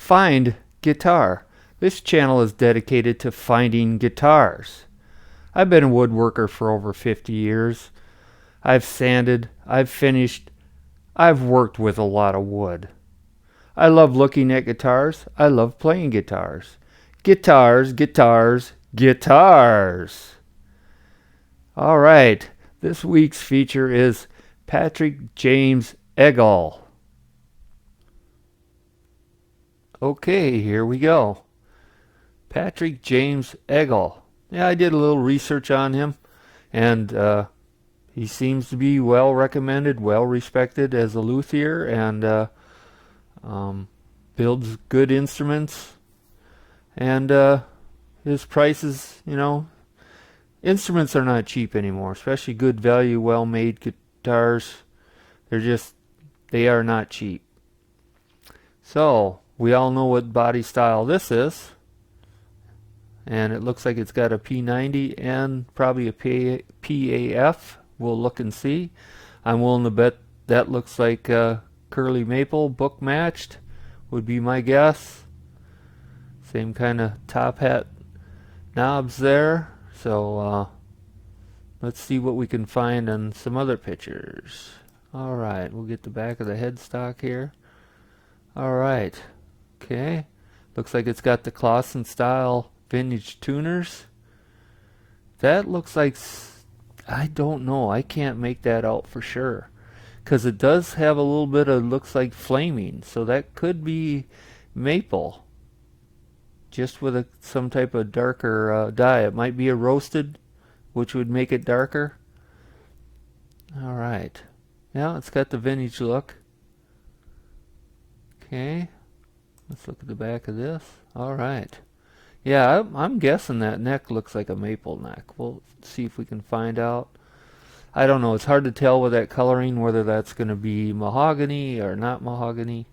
Find Guitar. This channel is dedicated to finding guitars. I've been a woodworker for over 50 years. I've sanded, I've finished, I've worked with a lot of wood. I love looking at guitars. I love playing guitars. Guitars, guitars, guitars. All right, this week's feature is Patrick James Eggle. Okay, here we go. Patrick James Eggle. Yeah, I did a little research on him, and he seems to be well recommended, well respected as a luthier, and builds good instruments. And his prices, instruments are not cheap anymore, especially good value, well-made guitars. They are not cheap. So, we all know what body style this is. And it looks like it's got a P90 and probably a PAF. We'll look and see. I'm willing to bet that looks like curly maple, book matched, would be my guess. Same kind of top hat knobs there. So let's see what we can find on some other pictures. Alright, we'll get the back of the headstock here. Alright, okay. Looks like it's got the Clausen style vintage tuners. That looks like, I don't know, I can't make that out for sure, because it does have a little bit of, looks like flaming, so that could be maple, just with some type of darker dye. It might be a roasted, which would make it darker. Alright, yeah, it's got the vintage look. Okay, let's look at the back of this. Alright. Yeah, I'm guessing that neck looks like a maple neck. We'll see if we can find out. I don't know. It's hard to tell with that coloring whether that's going to be mahogany or not mahogany.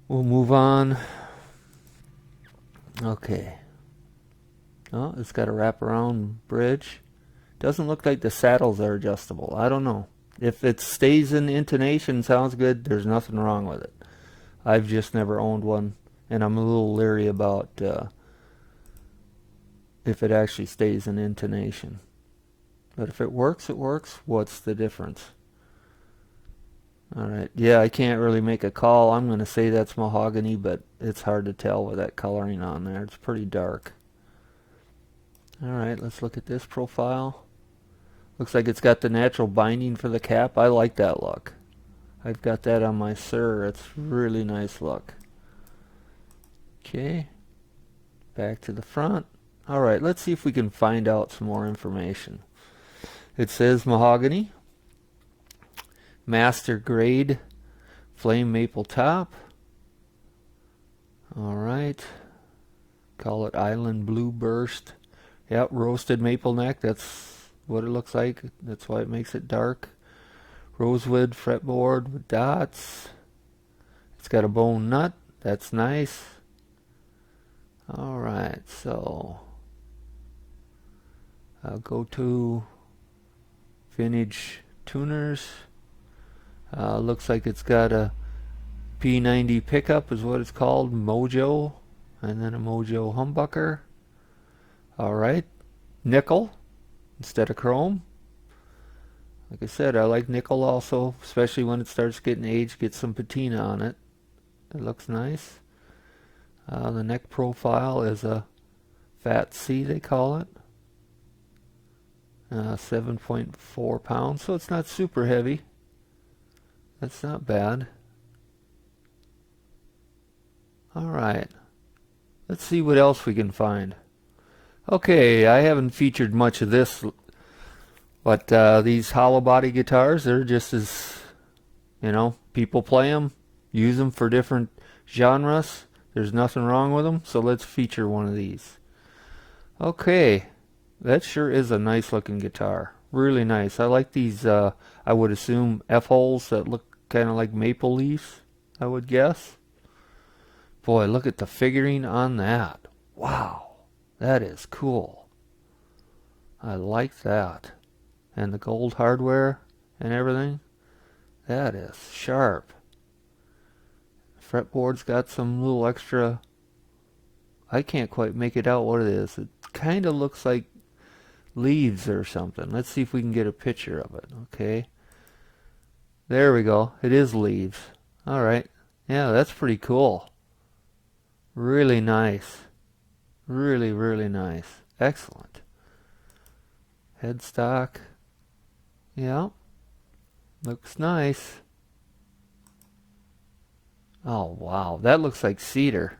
We'll move on. Okay. Oh, it's got a wraparound bridge. Doesn't look like the saddles are adjustable. I don't know. If it stays in intonation, sounds good, there's nothing wrong with it. I've just never owned one. And I'm a little leery about if it actually stays in intonation. But if it works, it works. What's the difference? Alright, yeah, I can't really make a call. I'm going to say that's mahogany, but it's hard to tell with that coloring on there. It's pretty dark. Alright, let's look at this profile. Looks like it's got the natural binding for the cap. I like that look. I've got that on my Sir. It's really nice look. Okay, back to the front. Alright, let's see if we can find out some more information. It says mahogany, master grade, flame maple top. Alright, call it Island Blue Burst. Yep, roasted maple neck, that's what it looks like. That's why it makes it dark. Rosewood fretboard with dots. It's got a bone nut, that's nice. Alright, so I'll go to vintage tuners. Looks like it's got a P90 pickup is what it's called, Mojo, and then a Mojo humbucker. Alright, nickel instead of chrome. Like I said, I like nickel also, especially when it starts getting aged, get some patina on it. It looks nice. The neck profile is a Fat C, they call it. 7.4 pounds, so it's not super heavy. That's not bad. Alright, let's see what else we can find. Okay, I haven't featured much of this, but these hollow body guitars, they're just as, people play them, use them for different genres. There's nothing wrong with them, so let's feature one of these. Okay, that sure is a nice looking guitar. Really nice. I like these, I would assume, F-holes that look kind of like maple leaves, I would guess. Boy, look at the figuring on that. Wow, that is cool. I like that. And the gold hardware and everything. That is sharp. Fretboard's got some little extra. I can't quite make it out what it is. It kind of looks like leaves or something. Let's see if we can get a picture of it. Okay. There we go. It is leaves. All right. Yeah, that's pretty cool. Really nice. Really, really nice. Excellent. Headstock. Yeah. Looks nice. Oh, wow. That looks like cedar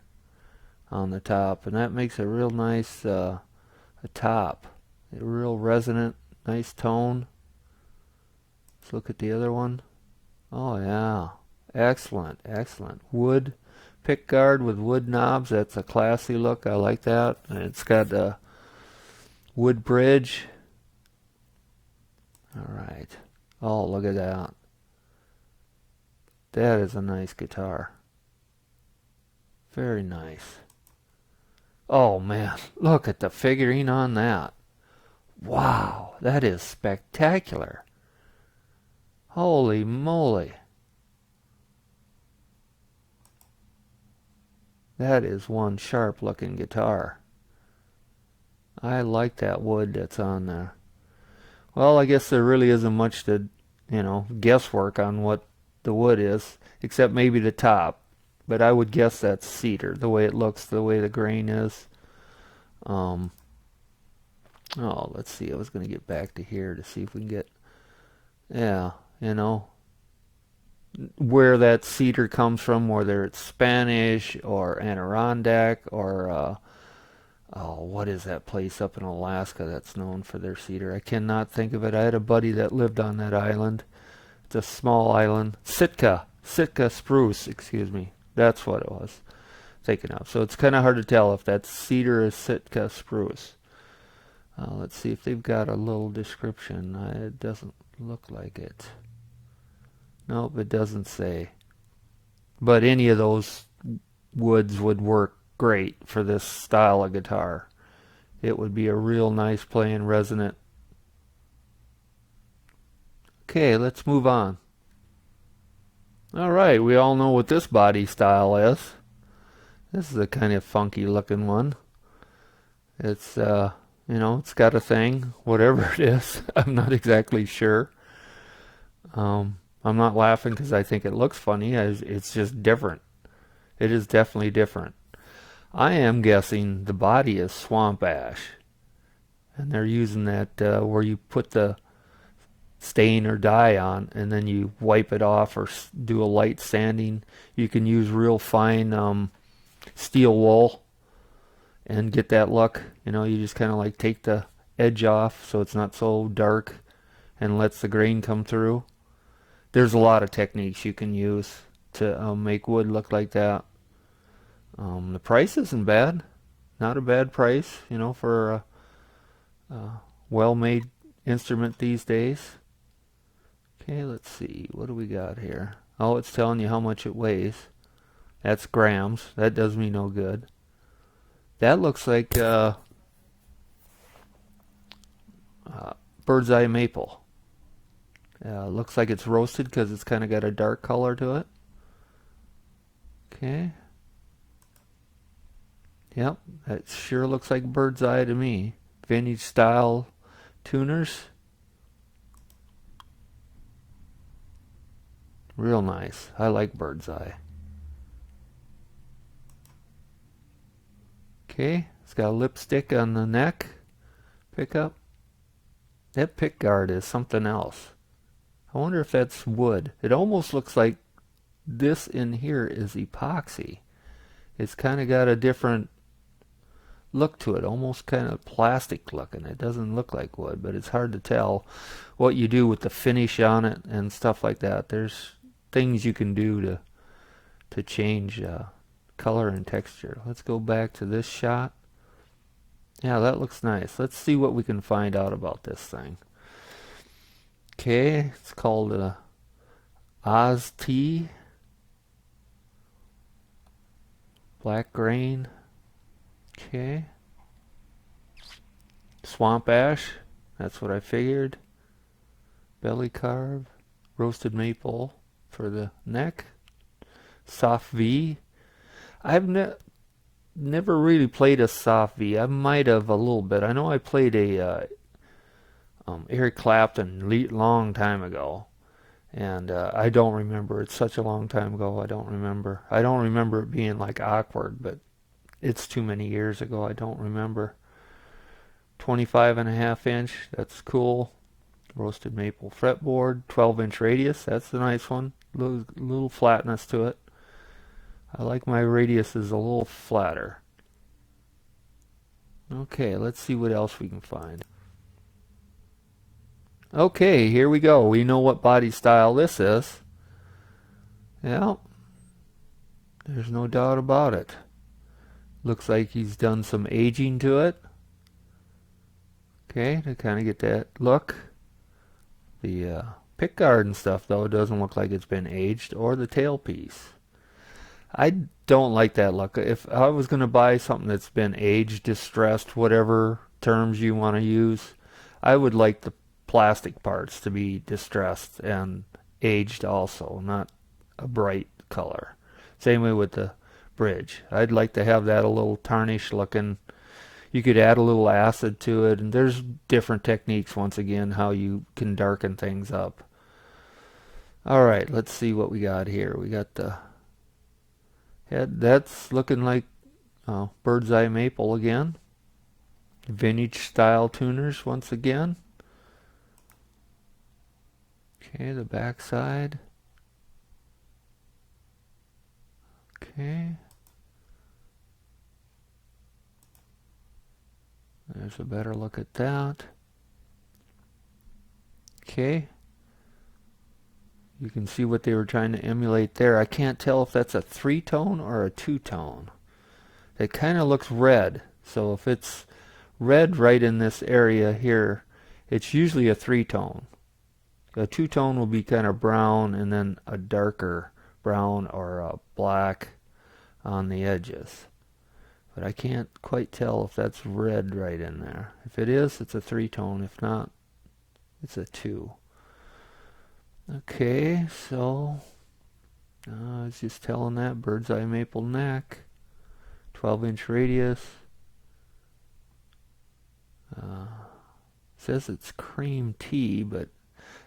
on the top, and that makes a real nice a top. A real resonant, nice tone. Let's look at the other one. Oh, yeah. Excellent, excellent. Wood pick guard with wood knobs. That's a classy look. I like that. And it's got a wood bridge. All right. Oh, look at that. That is a nice guitar. Very nice. Oh, man. Look at the figurine on that. Wow. That is spectacular. Holy moly. That is one sharp looking guitar. I like that wood that's on there. Well, I guess there really isn't much to, guesswork on what the wood is, except maybe the top. But I would guess that's cedar, the way it looks, the way the grain is. Oh, let's see. I was going to get back to here to see if we can get, yeah, where that cedar comes from, whether it's Spanish or Adirondack or what is that place up in Alaska that's known for their cedar? I cannot think of it. I had a buddy that lived on that island. It's a small island. Sitka spruce, excuse me. That's what it was. Thinking of. So it's kind of hard to tell if that's cedar or Sitka spruce. Let's see if they've got a little description. It doesn't look like it. Nope, it doesn't say. But any of those woods would work great for this style of guitar. It would be a real nice playing resonant. Okay, let's move on. Alright, we all know what this body style is. This is a kind of funky looking one. It's, it's got a thing, whatever it is. I'm not exactly sure. I'm not laughing because I think it looks funny. It's just different. It is definitely different. I am guessing the body is swamp ash. And they're using that where you put the stain or dye on and then you wipe it off or do a light sanding. You can use real fine steel wool and get that look. You just kind of like take the edge off so it's not so dark and lets the grain come through. There's a lot of techniques you can use to make wood look like that. The price isn't bad. Not a bad price, for a well-made instrument these days. Okay, let's see. What do we got here? Oh, it's telling you how much it weighs. That's grams. That does me no good. That looks like bird's eye maple. Looks like it's roasted because it's kind of got a dark color to it. Okay. Yep, that sure looks like bird's eye to me. Vintage style tuners. Real nice. I like bird's eye. Okay, it's got a lipstick on the neck. Pickup. That pick guard is something else. I wonder if that's wood. It almost looks like this in here is epoxy. It's kind of got a different look to it, almost kind of plastic looking. It doesn't look like wood, but it's hard to tell what you do with the finish on it and stuff like that. There's things you can do to change color and texture. Let's go back to this shot. Yeah, that looks nice. Let's see what we can find out about this thing. Okay, it's called Oz Tea. Black grain. Okay. Swamp ash. That's what I figured. Belly carve. Roasted maple for the neck. Soft V. I've never really played a soft V. I might have a little bit. I know I played a Eric Clapton long time ago, and I don't remember. It's such a long time ago. I don't remember. I don't remember it being like awkward, but it's too many years ago. I don't remember. 25.5 inch. That's cool. Roasted maple fretboard. 12-inch radius. That's a nice one. Little flatness to it. I like my radiuses a little flatter. Okay, let's see what else we can find. Okay, here we go. We know what body style this is. Yeah, there's no doubt about it. Looks like he's done some aging to it. Okay, to kind of get that look. The pickguard and stuff, though, doesn't look like it's been aged, or the tailpiece. I don't like that look. If I was going to buy something that's been aged, distressed, whatever terms you want to use, I would like the plastic parts to be distressed and aged also, not a bright color. Same way with the bridge. I'd like to have that a little tarnished looking. You could add a little acid to it, and there's different techniques, once again, how you can darken things up. Alright, let's see what we got here. We got the head. That's looking like bird's eye maple again. Vintage style tuners once again. Okay, the back side. Okay. There's a better look at that. Okay. You can see what they were trying to emulate there. I can't tell if that's a 3-tone or a 2-tone. It kind of looks red. So if it's red right in this area here, it's usually a 3-tone. A 2-tone will be kind of brown and then a darker brown or a black on the edges. But I can't quite tell if that's red right in there. If it is, it's a 3-tone. If not, it's a 2. Okay, so I was just telling that bird's eye maple neck, 12-inch radius. Says it's cream tea, but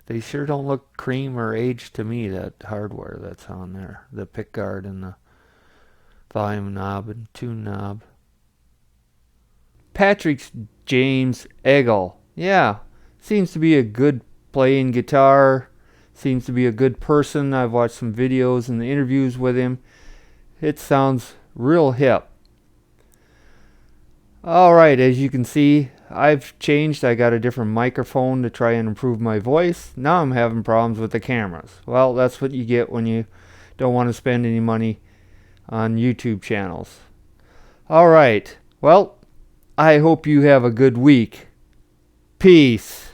they sure don't look cream or aged to me, that hardware that's on there. The pickguard and the volume knob and tune knob. Patrick James Eggle. Yeah, seems to be a good playing guitar. Seems to be a good person. I've watched some videos and the interviews with him. It sounds real hip. Alright, as you can see, I've changed. I got a different microphone to try and improve my voice. Now I'm having problems with the cameras. Well, that's what you get when you don't want to spend any money on YouTube channels. Alright, well, I hope you have a good week. Peace.